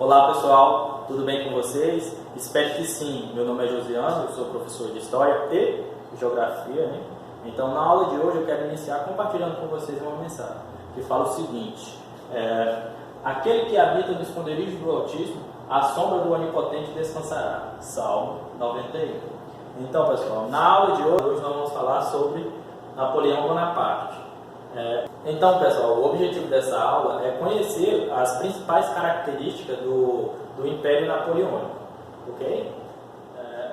Olá pessoal, tudo bem com vocês? Espero que sim. Meu nome é Josiano, eu sou professor de História e Geografia, né? Então na aula de hoje eu quero iniciar compartilhando com vocês uma mensagem que fala o seguinte: aquele que habita no esconderijo do Altíssimo, à sombra do Onipotente descansará. Salmo 91. Então pessoal, na aula de hoje nós vamos falar sobre Napoleão Bonaparte. Então pessoal, o objetivo dessa aula é conhecer as principais características do Império Napoleônico, ok?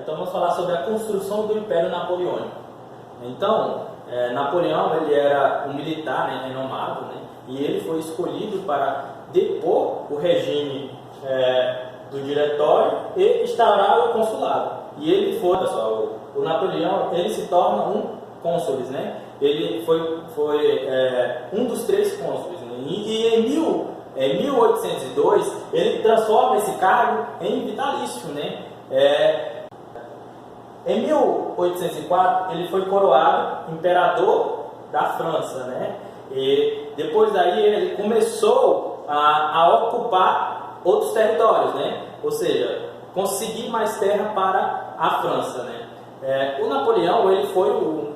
Então vamos falar sobre a construção do Império Napoleônico. Então, Napoleão ele era um militar, né, renomado, né, e ele foi escolhido para depor o regime do diretório e instaurar o consulado. E ele foi, pessoal, o Napoleão ele se torna um cônsules, né? Ele foi um dos 3 cônsules, né? E em 1802 ele transforma esse cargo em vitalício, né? Em 1804 ele foi coroado imperador da França, né? E depois daí ele começou a ocupar outros territórios, né? Ou seja, conseguir mais terra para a França, né? O Napoleão ele foi um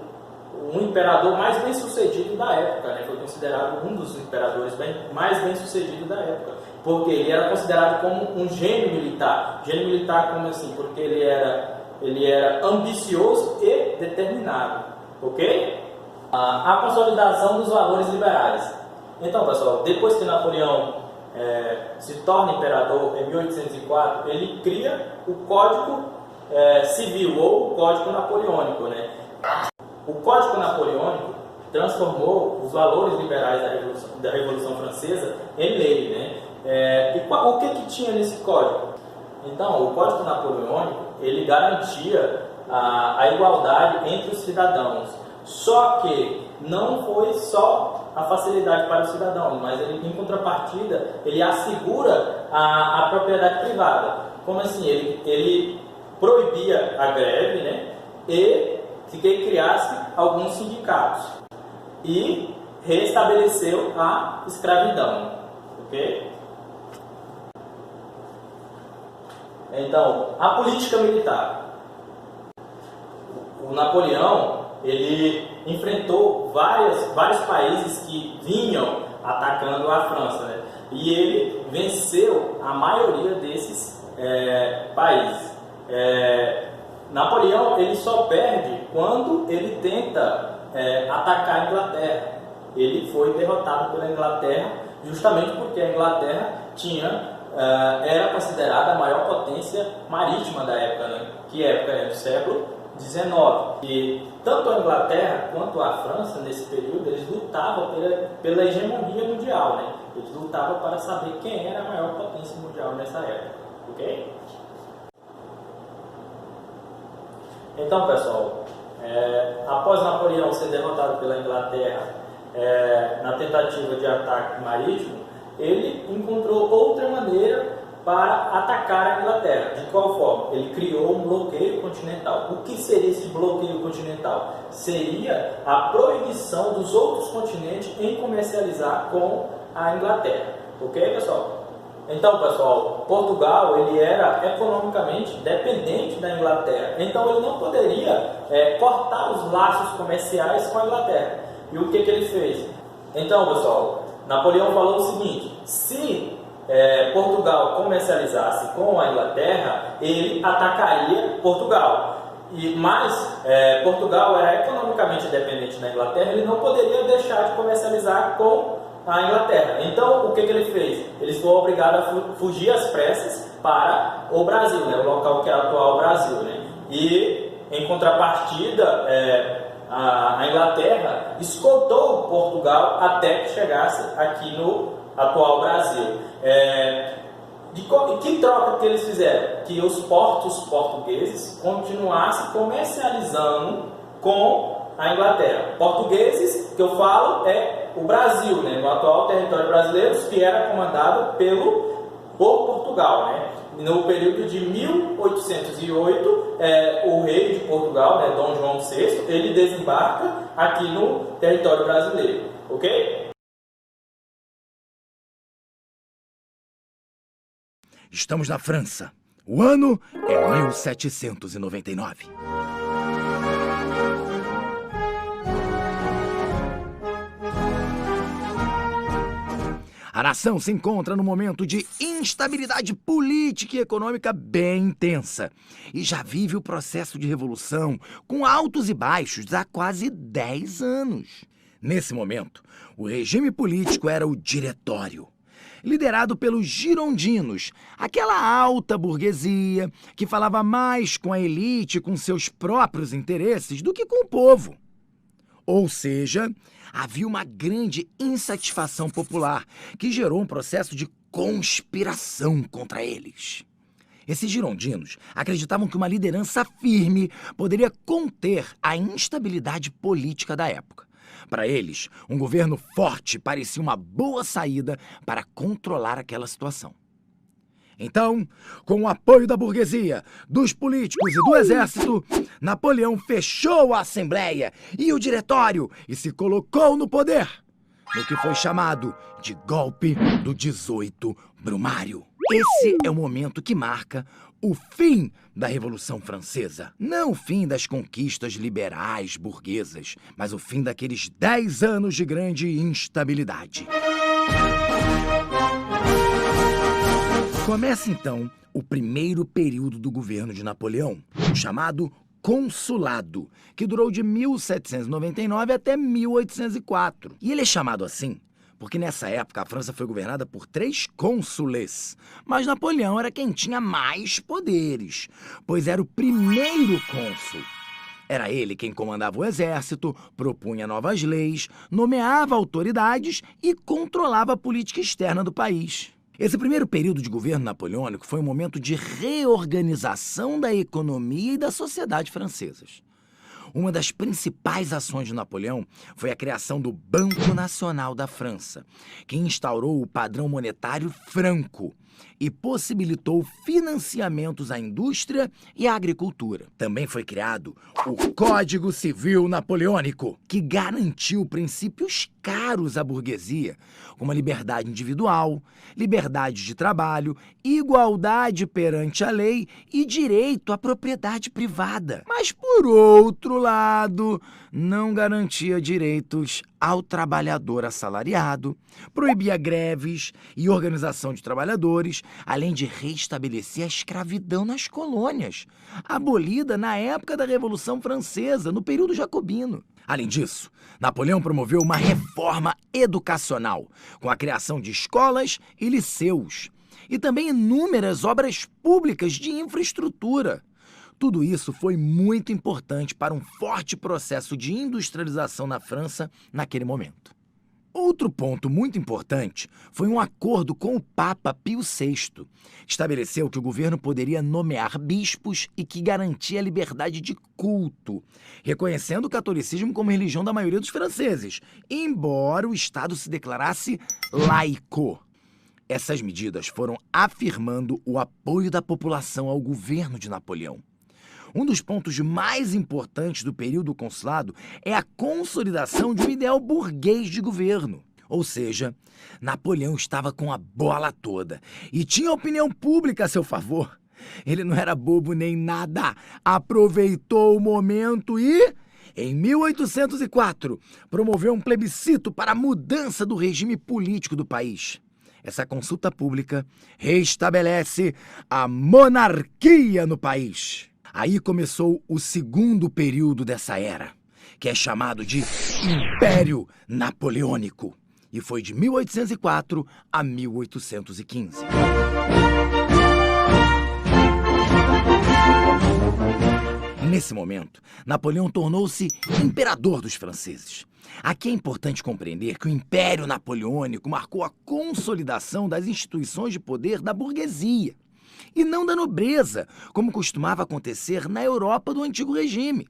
imperador mais bem sucedido da época, né? Foi considerado um dos imperadores mais bem sucedidos da época, porque ele era considerado como um gênio militar. Gênio militar como assim? Porque ele era ambicioso e determinado, ok? A consolidação dos valores liberais. Então pessoal, depois que Napoleão se torna imperador em 1804, ele cria o Código Civil ou o Código Napoleônico, né? O Código Napoleônico transformou os valores liberais da Revolução Francesa em lei, né? E o que tinha nesse código? Então, o Código Napoleônico ele garantia a igualdade entre os cidadãos. Só que não foi só a facilidade para os cidadãos, mas ele, em contrapartida, ele assegura a propriedade privada. Como assim? Ele proibia a greve, né? E que criasse alguns sindicatos e restabeleceu a escravidão, ok? Então, a política militar. O Napoleão ele enfrentou vários países que vinham atacando a França, né? E ele venceu a maioria desses países. Napoleão ele só perde quando ele tenta atacar a Inglaterra. Ele foi derrotado pela Inglaterra justamente porque a Inglaterra era considerada a maior potência marítima da época, né? Que época é do século XIX. E tanto a Inglaterra quanto a França nesse período eles lutavam pela hegemonia mundial, né? Eles lutavam para saber quem era a maior potência mundial nessa época, ok? Então, pessoal, após Napoleão ser derrotado pela Inglaterra na tentativa de ataque marítimo, ele encontrou outra maneira para atacar a Inglaterra. De qual forma? Ele criou um bloqueio continental. O que seria esse bloqueio continental? Seria a proibição dos outros continentes em comercializar com a Inglaterra. Ok, pessoal? Então, pessoal, Portugal ele era economicamente dependente da Inglaterra, então ele não poderia cortar os laços comerciais com a Inglaterra. E o que ele fez? Então, pessoal, Napoleão falou o seguinte: se Portugal comercializasse com a Inglaterra, ele atacaria Portugal. Mas Portugal era economicamente dependente da Inglaterra, ele não poderia deixar de comercializar com a Inglaterra. Então, o que ele fez? Eles foram obrigados a fugir às pressas para o Brasil, né? O local que é o atual Brasil, né? E, em contrapartida, a Inglaterra escoltou Portugal até que chegasse aqui no atual Brasil. Que troca que eles fizeram? Que os portos portugueses continuassem comercializando com a Inglaterra. Portugueses, que eu falo, o Brasil, né? No atual território brasileiro, que era comandado por Portugal, né? No período de 1808, o rei de Portugal, né, Dom João VI, ele desembarca aqui no território brasileiro, ok? Estamos na França. O ano é 1799. A nação se encontra num momento de instabilidade política e econômica bem intensa e já vive o processo de revolução com altos e baixos há quase 10 anos. Nesse momento, o regime político era o Diretório, liderado pelos girondinos, aquela alta burguesia que falava mais com a elite e com seus próprios interesses do que com o povo. Ou seja, havia uma grande insatisfação popular que gerou um processo de conspiração contra eles. Esses girondinos acreditavam que uma liderança firme poderia conter a instabilidade política da época. Para eles, um governo forte parecia uma boa saída para controlar aquela situação. Então, com o apoio da burguesia, dos políticos e do exército, Napoleão fechou a Assembleia e o Diretório e se colocou no poder, no que foi chamado de Golpe do 18 Brumário. Esse é o momento que marca o fim da Revolução Francesa. Não o fim das conquistas liberais burguesas, mas o fim daqueles 10 anos de grande instabilidade. Começa então o primeiro período do governo de Napoleão, o chamado Consulado, que durou de 1799 até 1804. E ele é chamado assim porque nessa época a França foi governada por 3 cônsules, mas Napoleão era quem tinha mais poderes, pois era o primeiro cônsul. Era ele quem comandava o exército, propunha novas leis, nomeava autoridades e controlava a política externa do país. Esse primeiro período de governo napoleônico foi um momento de reorganização da economia e da sociedade francesas. Uma das principais ações de Napoleão foi a criação do Banco Nacional da França, que instaurou o padrão monetário franco e possibilitou financiamentos à indústria e à agricultura. Também foi criado o Código Civil Napoleônico, que garantiu princípios caros à burguesia, como a liberdade individual, liberdade de trabalho, igualdade perante a lei e direito à propriedade privada. Mas, por outro lado, não garantia direitos ao trabalhador assalariado, proibia greves e organização de trabalhadores, além de restabelecer a escravidão nas colônias, abolida na época da Revolução Francesa, no período jacobino. Além disso, Napoleão promoveu uma reforma educacional, com a criação de escolas e liceus, e também inúmeras obras públicas de infraestrutura. Tudo isso foi muito importante para um forte processo de industrialização na França naquele momento. Outro ponto muito importante foi um acordo com o Papa Pio VI, que estabeleceu que o governo poderia nomear bispos e que garantia a liberdade de culto, reconhecendo o catolicismo como religião da maioria dos franceses, embora o Estado se declarasse laico. Essas medidas foram afirmando o apoio da população ao governo de Napoleão. Um dos pontos mais importantes do período consulado é a consolidação de um ideal burguês de governo. Ou seja, Napoleão estava com a bola toda e tinha a opinião pública a seu favor. Ele não era bobo nem nada, aproveitou o momento e, em 1804, promoveu um plebiscito para a mudança do regime político do país. Essa consulta pública restabelece a monarquia no país. Aí começou o segundo período dessa era, que é chamado de Império Napoleônico, e foi de 1804 a 1815. Nesse momento, Napoleão tornou-se imperador dos franceses. Aqui é importante compreender que o Império Napoleônico marcou a consolidação das instituições de poder da burguesia, e não da nobreza, como costumava acontecer na Europa do antigo regime.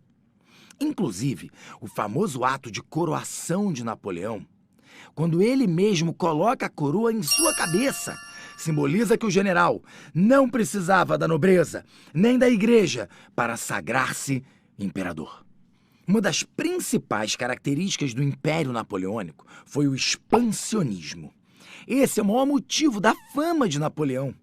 Inclusive, o famoso ato de coroação de Napoleão, quando ele mesmo coloca a coroa em sua cabeça, simboliza que o general não precisava da nobreza nem da igreja para sagrar-se imperador. Uma das principais características do Império Napoleônico foi o expansionismo. Esse é o maior motivo da fama de Napoleão.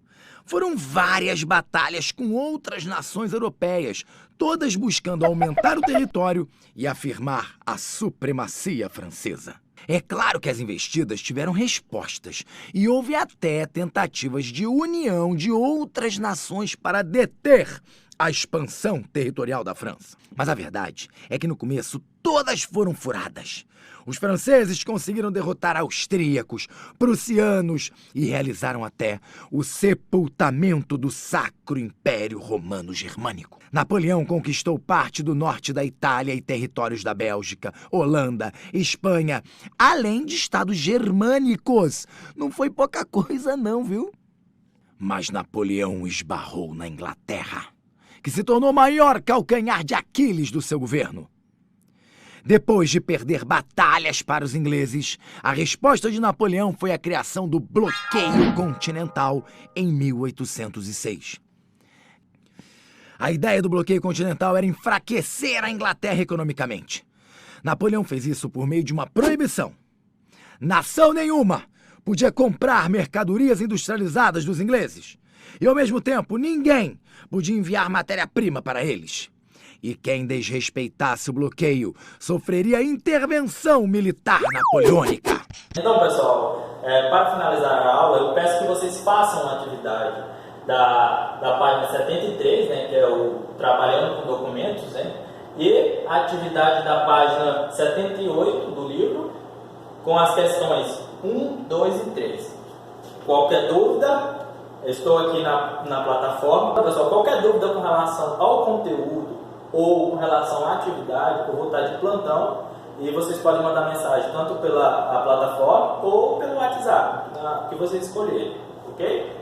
Foram várias batalhas com outras nações europeias, todas buscando aumentar o território e afirmar a supremacia francesa. É claro que as investidas tiveram respostas e houve até tentativas de união de outras nações para deter a expansão territorial da França. Mas a verdade é que no começo todas foram furadas. Os franceses conseguiram derrotar austríacos, prussianos e realizaram até o sepultamento do Sacro Império Romano Germânico. Napoleão conquistou parte do norte da Itália e territórios da Bélgica, Holanda, Espanha, além de estados germânicos. Não foi pouca coisa não, viu? Mas Napoleão esbarrou na Inglaterra, que se tornou o maior calcanhar de Aquiles do seu governo. Depois de perder batalhas para os ingleses, a resposta de Napoleão foi a criação do bloqueio continental em 1806. A ideia do bloqueio continental era enfraquecer a Inglaterra economicamente. Napoleão fez isso por meio de uma proibição. Nação nenhuma podia comprar mercadorias industrializadas dos ingleses. E, ao mesmo tempo, ninguém podia enviar matéria-prima para eles. E quem desrespeitasse o bloqueio sofreria intervenção militar napoleônica. Então, pessoal, para finalizar a aula, eu peço que vocês façam uma atividade da página 73, né, que é o Trabalhando com Documentos, né, e a atividade da página 78 do livro, com as questões 1, 2 e 3. Qualquer dúvida, eu estou aqui na plataforma. Pessoal, qualquer dúvida com relação ao conteúdo ou com relação à atividade, eu vou estar de plantão e vocês podem mandar mensagem tanto pela plataforma ou pelo WhatsApp, que vocês escolherem, ok?